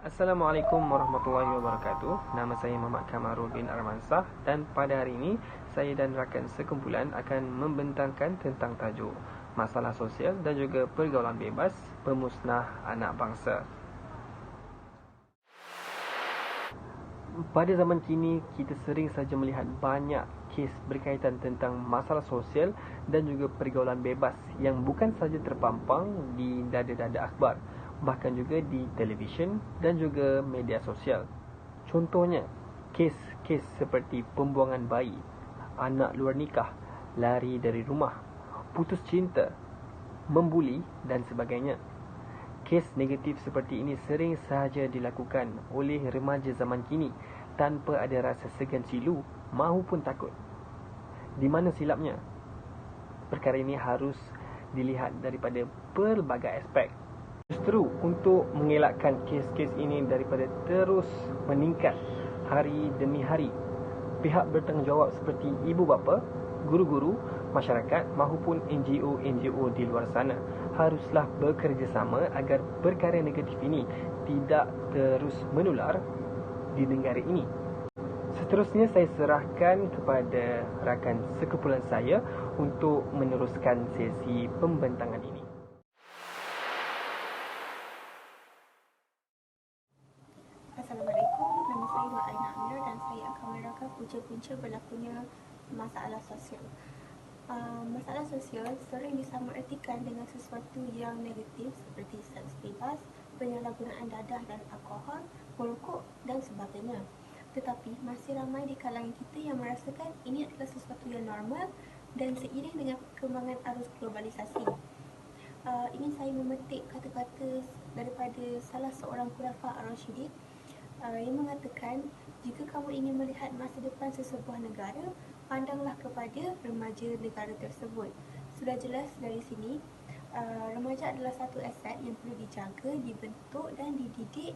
Assalamualaikum warahmatullahi wabarakatuh. Nama saya Muhammad Kamarul bin Armansah dan pada hari ini saya dan rakan sekumpulan akan membentangkan tentang tajuk masalah sosial dan juga pergaulan bebas pemusnah anak bangsa. Pada zaman kini, kita sering saja melihat banyak kes berkaitan tentang masalah sosial dan juga pergaulan bebas yang bukan saja terpampang di dada-dada akhbar, bahkan juga di televisyen dan juga media sosial. Contohnya, kes-kes seperti pembuangan bayi, anak luar nikah, lari dari rumah, putus cinta, membuli dan sebagainya. Kes negatif seperti ini sering sahaja dilakukan oleh remaja zaman kini tanpa ada rasa segan silu mahupun takut. Di mana silapnya? Perkara ini harus dilihat daripada pelbagai aspek. Justru untuk mengelakkan kes-kes ini daripada terus meningkat hari demi hari, pihak bertanggungjawab seperti ibu bapa, guru-guru, masyarakat mahupun NGO-NGO di luar sana haruslah bekerjasama agar perkara negatif ini tidak terus menular di negara ini. Seterusnya saya serahkan kepada rakan sekumpulan saya untuk meneruskan sesi pembentangan ini. Assalamualaikum, nama saya Mak Aina Amir dan saya akan menerangkan punca-punca berlakunya masalah sosial. Masalah sosial sering disamaertikan dengan sesuatu yang negatif seperti seks bebas, penyalahgunaan dadah dan alkohol, merokok dan sebagainya. Tetapi masih ramai di kalangan kita yang merasakan ini adalah sesuatu yang normal dan seiring dengan perkembangan arus globalisasi. Ingin saya memetik kata-kata daripada salah seorang khulafah ar-rasyidin yang mengatakan, jika kamu ingin melihat masa depan sesebuah negara, pandanglah kepada remaja negara tersebut. Sudah jelas dari sini, remaja adalah satu aset yang perlu dijaga, dibentuk dan dididik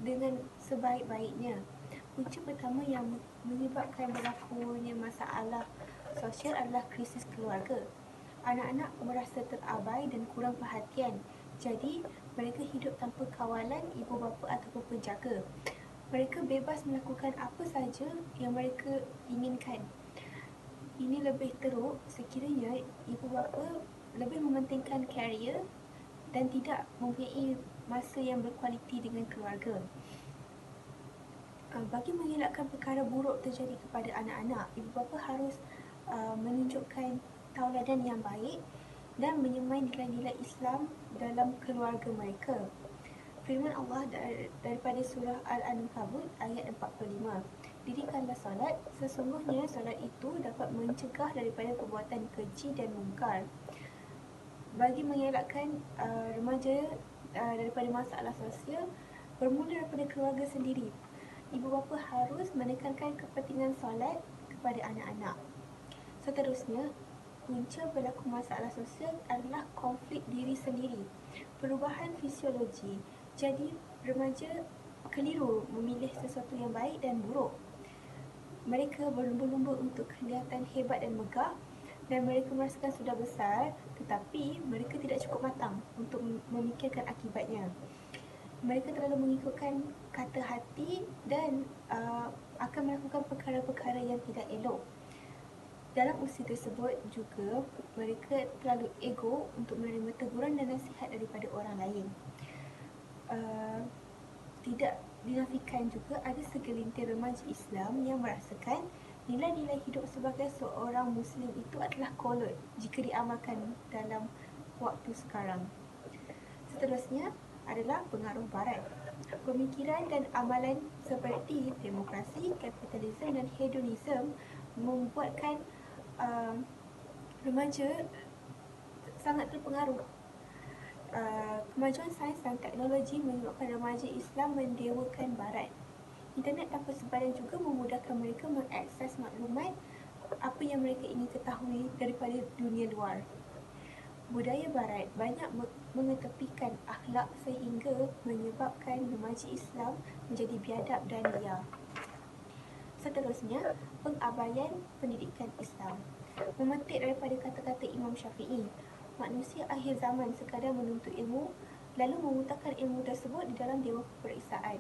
dengan sebaik-baiknya. Punca pertama yang menyebabkan berlakunya masalah sosial adalah krisis keluarga. Anak-anak merasa terabai dan kurang perhatian. Jadi, mereka hidup tanpa kawalan ibu bapa ataupun penjaga. Mereka bebas melakukan apa saja yang mereka inginkan. Ini lebih teruk sekiranya ibu bapa lebih mementingkan karier dan tidak mempunyai masa yang berkualiti dengan keluarga. Bagi mengelakkan perkara buruk terjadi kepada anak-anak, ibu bapa harus menunjukkan tauladan yang baik dan menyemai nilai-nilai Islam dalam keluarga mereka. Firman Allah daripada surah Al-Ankabut ayat 45. Dirikanlah solat, sesungguhnya solat itu dapat mencegah daripada perbuatan keji dan mungkar. Bagi mengelakkan remaja daripada masalah sosial, bermula daripada keluarga sendiri. Ibu bapa harus menekankan kepentingan solat kepada anak-anak. Seterusnya, punca berlaku masalah sosial adalah konflik diri sendiri, perubahan fisiologi. Jadi, remaja keliru memilih sesuatu yang baik dan buruk. Mereka berlumba-lumba untuk kelihatan hebat dan megah dan mereka merasakan sudah besar, tetapi mereka tidak cukup matang untuk memikirkan akibatnya. Mereka terlalu mengikutkan kata hati dan akan melakukan perkara-perkara yang tidak elok. Dalam usia tersebut juga, mereka terlalu ego untuk menerima teguran dan nasihat daripada orang lain. Tidak dinafikan juga ada segelintir remaja Islam yang merasakan nilai-nilai hidup sebagai seorang Muslim itu adalah kolot jika diamalkan dalam waktu sekarang. Seterusnya adalah pengaruh Barat. Pemikiran dan amalan seperti demokrasi, kapitalisme dan hedonisme membuatkan remaja sangat terpengaruh. Kemajuan sains dan teknologi menyebabkan remaja Islam mendewakan Barat. Internet tanpa sebadan juga memudahkan mereka mengakses maklumat apa yang mereka ingin ketahui daripada dunia luar. Budaya Barat banyak mengetepikan akhlak sehingga menyebabkan remaja Islam menjadi biadab dan liar. Seterusnya, pengabaian pendidikan Islam. Memetik daripada kata-kata Imam Syafi'i, manusia akhir zaman sekadar menuntut ilmu lalu memutakan ilmu tersebut di dalam dewan peperiksaan.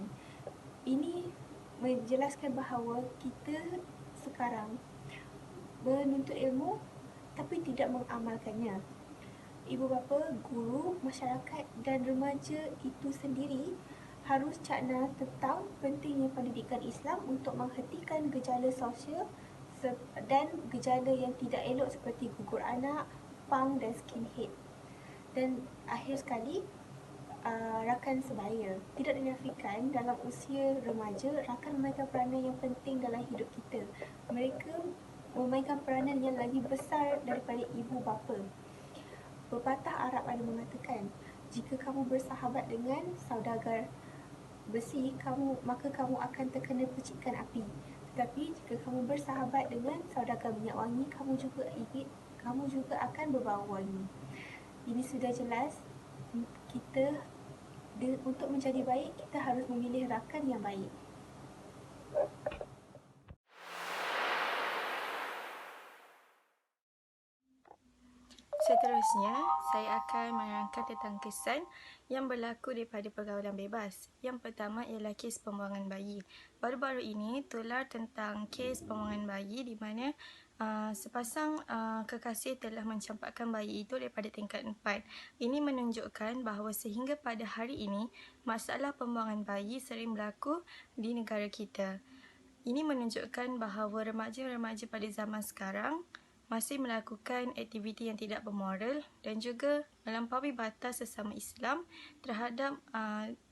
Ini menjelaskan bahawa kita sekarang menuntut ilmu tapi tidak mengamalkannya. Ibu bapa, guru, masyarakat dan remaja itu sendiri harus cakna tentang pentingnya pendidikan Islam untuk menghentikan gejala sosial dan gejala yang tidak elok seperti gugur anak, pang dan skinhead. Dan akhir sekali, rakan sebaya. Tidak dinafikan dalam usia remaja, rakan memainkan peranan yang penting dalam hidup kita. Mereka memainkan peranan yang lebih besar daripada ibu bapa. Pepatah Arab ada mengatakan, jika kamu bersahabat dengan saudagar besi, maka kamu akan terkena percikan api. Tetapi jika kamu bersahabat dengan saudagar minyak wangi, kamu juga akan berbau wangi. Ini sudah jelas, kita untuk menjadi baik, kita harus memilih rakan yang baik. Seterusnya, saya akan menerangkan tentang kesan yang berlaku daripada pergaulan bebas. Yang pertama ialah kes pembuangan bayi. Baru-baru ini tular tentang kes pembuangan bayi di mana sepasang kekasih telah mencampakkan bayi itu daripada tingkat 4. Ini menunjukkan bahawa sehingga pada hari ini, masalah pembuangan bayi sering berlaku di negara kita. Ini menunjukkan bahawa remaja-remaja pada zaman sekarang masih melakukan aktiviti yang tidak bermoral dan juga melampaui batas sesama Islam terhadap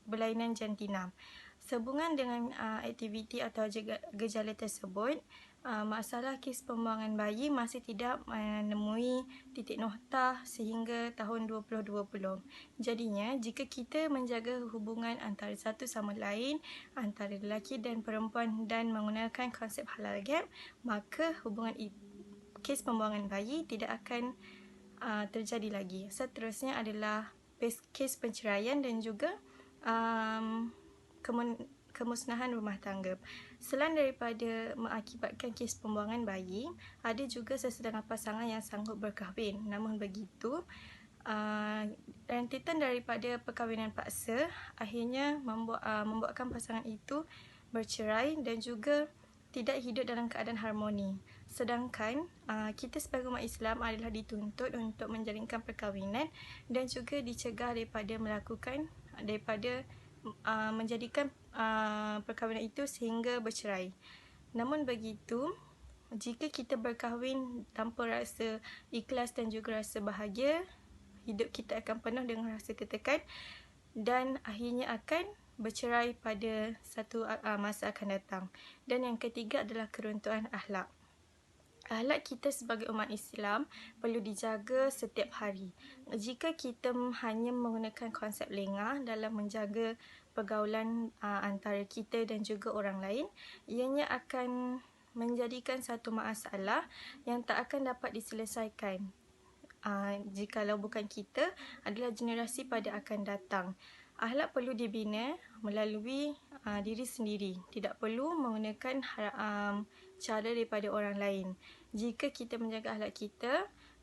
berlainan jantina. Sehubungan dengan aktiviti atau gejala tersebut, masalah kes pembuangan bayi masih tidak menemui titik noktah sehingga tahun 2020. Jadinya, jika kita menjaga hubungan antara satu sama lain, antara lelaki dan perempuan dan menggunakan konsep halal gap, maka hubungan kes pembuangan bayi tidak akan terjadi lagi. Seterusnya adalah kes penceraian dan juga kemusnahan rumah tangga. Selain daripada mengakibatkan kes pembuangan bayi, ada juga sesetengah pasangan yang sanggup berkahwin. Namun begitu, rentetan daripada perkahwinan paksa akhirnya membuatkan pasangan itu bercerai dan juga tidak hidup dalam keadaan harmoni. Sedangkan kita sebagai umat Islam adalah dituntut untuk menjalinkan perkahwinan dan juga dicegah daripada menjadikan perkahwinan itu sehingga bercerai. Namun begitu, jika kita berkahwin tanpa rasa ikhlas dan juga rasa bahagia, hidup kita akan penuh dengan rasa tertekan dan akhirnya akan bercerai pada satu masa akan datang. Dan yang ketiga adalah keruntuhan akhlak. Akhlak kita sebagai umat Islam perlu dijaga setiap hari. Jika kita hanya menggunakan konsep lengah dalam menjaga pergaulan antara kita dan juga orang lain, ianya akan menjadikan satu masalah yang tak akan dapat diselesaikan. Jikalau bukan kita, adalah generasi pada akan datang. Akhlak perlu dibina melalui diri sendiri. Tidak perlu menggunakan cara daripada orang lain. Jika kita menjaga akhlak kita,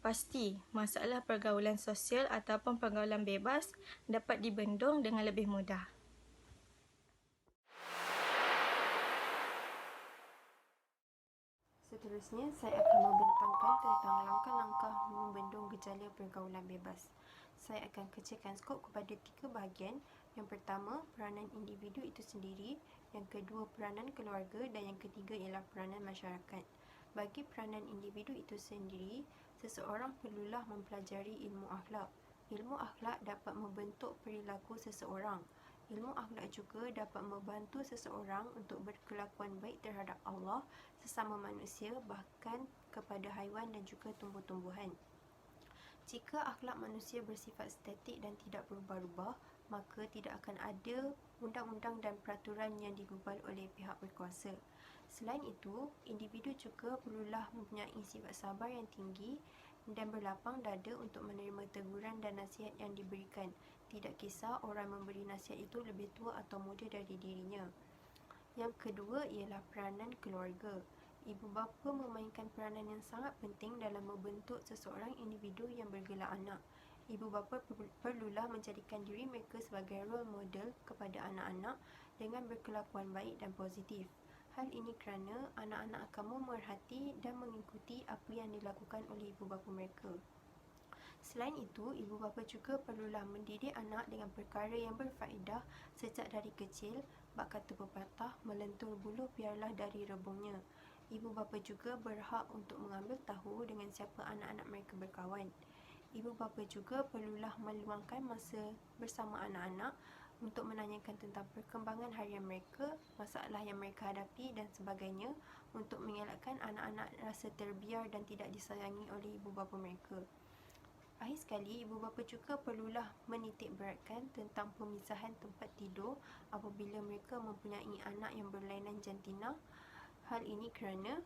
pasti masalah pergaulan sosial ataupun pergaulan bebas dapat dibendung dengan lebih mudah. Seterusnya, saya akan membentangkan tentang langkah-langkah membendung gejala pergaulan bebas. Saya akan kecilkan skop kepada 3 bahagian. Yang pertama, peranan individu itu sendiri. Yang kedua, peranan keluarga. Dan yang ketiga ialah peranan masyarakat. Bagi peranan individu itu sendiri, seseorang perlulah mempelajari ilmu akhlak. Ilmu akhlak dapat membentuk perilaku seseorang. Ilmu akhlak juga dapat membantu seseorang untuk berkelakuan baik terhadap Allah, sesama manusia, bahkan kepada haiwan dan juga tumbuh-tumbuhan. Jika akhlak manusia bersifat statik dan tidak berubah-ubah, maka tidak akan ada undang-undang dan peraturan yang digubal oleh pihak berkuasa. Selain itu, individu juga perlulah mempunyai sifat sabar yang tinggi dan berlapang dada untuk menerima teguran dan nasihat yang diberikan. Tidak kisah orang memberi nasihat itu lebih tua atau muda dari dirinya. Yang kedua ialah peranan keluarga. Ibu bapa memainkan peranan yang sangat penting dalam membentuk seseorang individu yang bergelar anak. Ibu bapa perlulah menjadikan diri mereka sebagai role model kepada anak-anak dengan berkelakuan baik dan positif. Hal ini kerana anak-anak akan memerhati dan mengikuti apa yang dilakukan oleh ibu bapa mereka. Selain itu, ibu bapa juga perlulah mendidik anak dengan perkara yang berfaedah sejak dari kecil. Bak kata pepatah, melentur buluh biarlah dari rebungnya. Ibu bapa juga berhak untuk mengambil tahu dengan siapa anak-anak mereka berkawan. Ibu bapa juga perlulah meluangkan masa bersama anak-anak untuk menanyakan tentang perkembangan harian mereka, masalah yang mereka hadapi dan sebagainya, untuk mengelakkan anak-anak rasa terbiar dan tidak disayangi oleh ibu bapa mereka. Akhir sekali, ibu bapa juga perlulah menitik beratkan tentang pemisahan tempat tidur apabila mereka mempunyai anak yang berlainan jantina. Hal ini kerana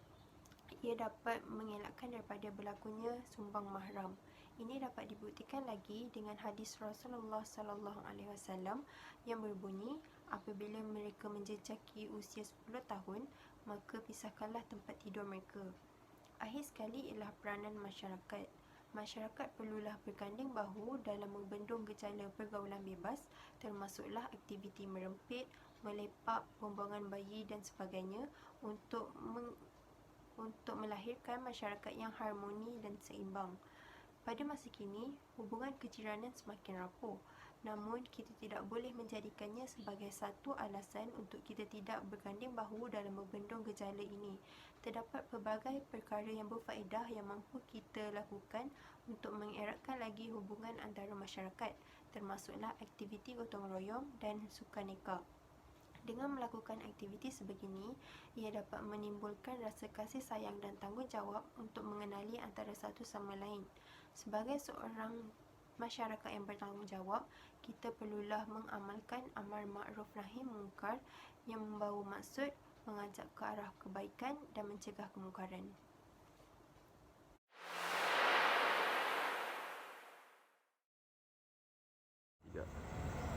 ia dapat mengelakkan daripada berlakunya sumbang mahram. Ini dapat dibuktikan lagi dengan hadis Rasulullah SAW yang berbunyi, apabila mereka menjejaki usia 10 tahun, maka pisahkanlah tempat tidur mereka. Akhir sekali ialah peranan masyarakat. Masyarakat perlulah berganding bahu dalam membendung gejala pergaulan bebas, termasuklah aktiviti merempit, melepak, pembuangan bayi dan sebagainya untuk melahirkan masyarakat yang harmoni dan seimbang. Pada masa kini, hubungan kejiranan semakin rapuh. Namun, kita tidak boleh menjadikannya sebagai satu alasan untuk kita tidak berganding bahu dalam membendung gejala ini. Terdapat pelbagai perkara yang berfaedah yang mampu kita lakukan untuk mengeratkan lagi hubungan antara masyarakat, termasuklah aktiviti gotong royong dan sukaneka. Dengan melakukan aktiviti sebegini, ia dapat menimbulkan rasa kasih sayang dan tanggungjawab untuk mengenali antara satu sama lain. Sebagai seorang masyarakat yang bertanggungjawab, kita perlulah mengamalkan amar ma'ruf nahi mungkar yang membawa maksud mengajak ke arah kebaikan dan mencegah kemungkaran.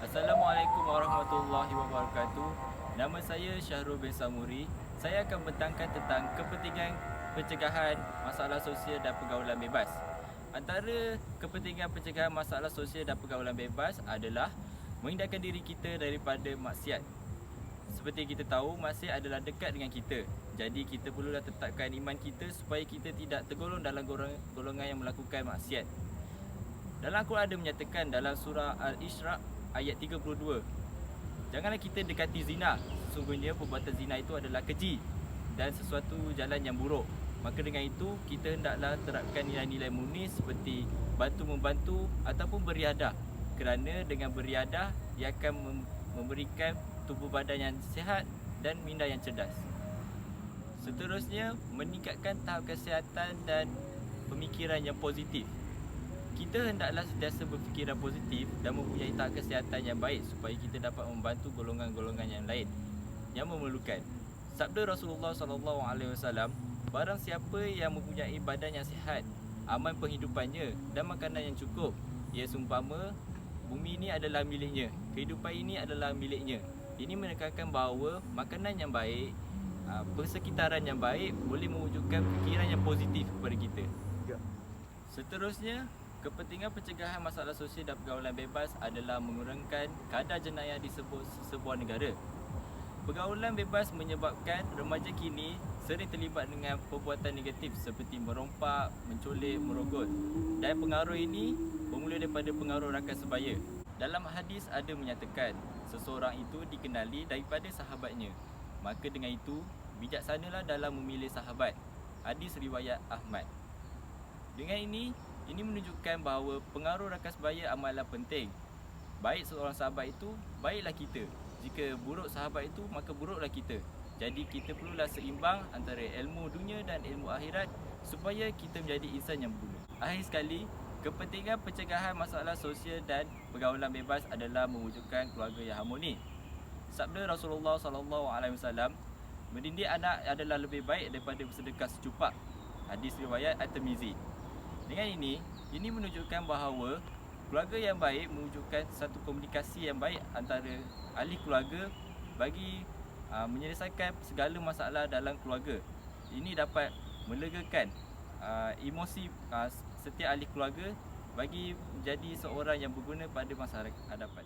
Assalamualaikum warahmatullahi wabarakatuh. Nama saya Syahrul bin Samuri. Saya akan membentangkan tentang kepentingan pencegahan masalah sosial dan pergaulan bebas. Antara kepentingan pencegahan masalah sosial dan pergaulan bebas adalah menghindarkan diri kita daripada maksiat. Seperti kita tahu, maksiat adalah dekat dengan kita. Jadi kita perlulah tetapkan iman kita supaya kita tidak tergolong dalam golongan yang melakukan maksiat. Dalam Al-Quran ada menyatakan dalam surah Al-Isra' ayat 32, janganlah kita dekati zina, sesungguhnya perbuatan zina itu adalah keji dan sesuatu jalan yang buruk. Maka dengan itu, kita hendaklah terapkan nilai-nilai murni seperti bantu-membantu ataupun beriadah. Kerana dengan beriadah, ia akan memberikan tubuh badan yang sihat dan minda yang cerdas. Seterusnya, meningkatkan tahap kesihatan dan pemikiran yang positif. Kita hendaklah sentiasa berfikiran positif dan mempunyai tahap kesihatan yang baik supaya kita dapat membantu golongan-golongan yang lain yang memerlukan. Sabda Rasulullah SAW, barang siapa yang mempunyai badan yang sihat, aman penghidupannya dan makanan yang cukup, ia seumpama bumi ini adalah miliknya, kehidupan ini adalah miliknya. Ini menekankan bahawa makanan yang baik, persekitaran yang baik boleh mewujudkan fikiran yang positif kepada kita. Seterusnya, kepentingan pencegahan masalah sosial dan pergaulan bebas adalah mengurangkan kadar jenayah di sebuah negara. Pergaulan bebas menyebabkan remaja kini sering terlibat dengan perbuatan negatif seperti merompak, menculik, merogol. Dan pengaruh ini bermula daripada pengaruh rakan sebaya. Dalam hadis ada menyatakan seseorang itu dikenali daripada sahabatnya. Maka dengan itu, bijaksanalah dalam memilih sahabat. Hadis riwayat Ahmad. Dengan ini menunjukkan bahawa pengaruh rakan sebaya amatlah penting. Baik seorang sahabat itu, baiklah kita. Jika buruk sahabat itu, maka buruklah kita. Jadi kita perlulah seimbang antara ilmu dunia dan ilmu akhirat supaya kita menjadi insan yang berguna. Akhir sekali, kepentingan pencegahan masalah sosial dan pergaulan bebas adalah mewujudkan keluarga yang harmoni. Sabda Rasulullah SAW, mendidik anak adalah lebih baik daripada bersedekah secupak. Hadis riwayat At-Tirmizi. Dengan ini menunjukkan bahawa keluarga yang baik mewujudkan satu komunikasi yang baik antara ahli keluarga bagi menyelesaikan segala masalah dalam keluarga. Ini dapat melegakan emosi setiap ahli keluarga bagi menjadi seorang yang berguna pada masa hadapan.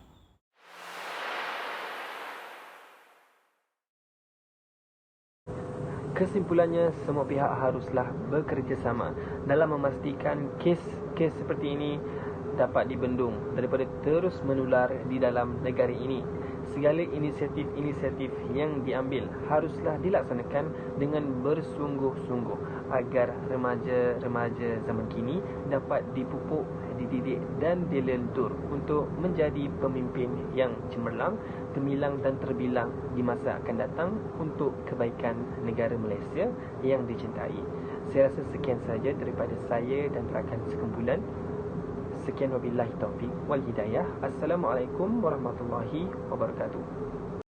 Kesimpulannya, semua pihak haruslah bekerjasama dalam memastikan kes-kes seperti ini dapat dibendung daripada terus menular di dalam negara ini. Segala inisiatif-inisiatif yang diambil haruslah dilaksanakan dengan bersungguh-sungguh agar remaja-remaja zaman kini dapat dipupuk, dididik dan dilentur untuk menjadi pemimpin yang cemerlang, gemilang dan terbilang di masa akan datang untuk kebaikan negara Malaysia yang dicintai. Saya rasa sekian saja daripada saya dan rakan sekumpulan. Sekian wabillahi taufiq wal hidayah. Assalamualaikum warahmatullahi wabarakatuh.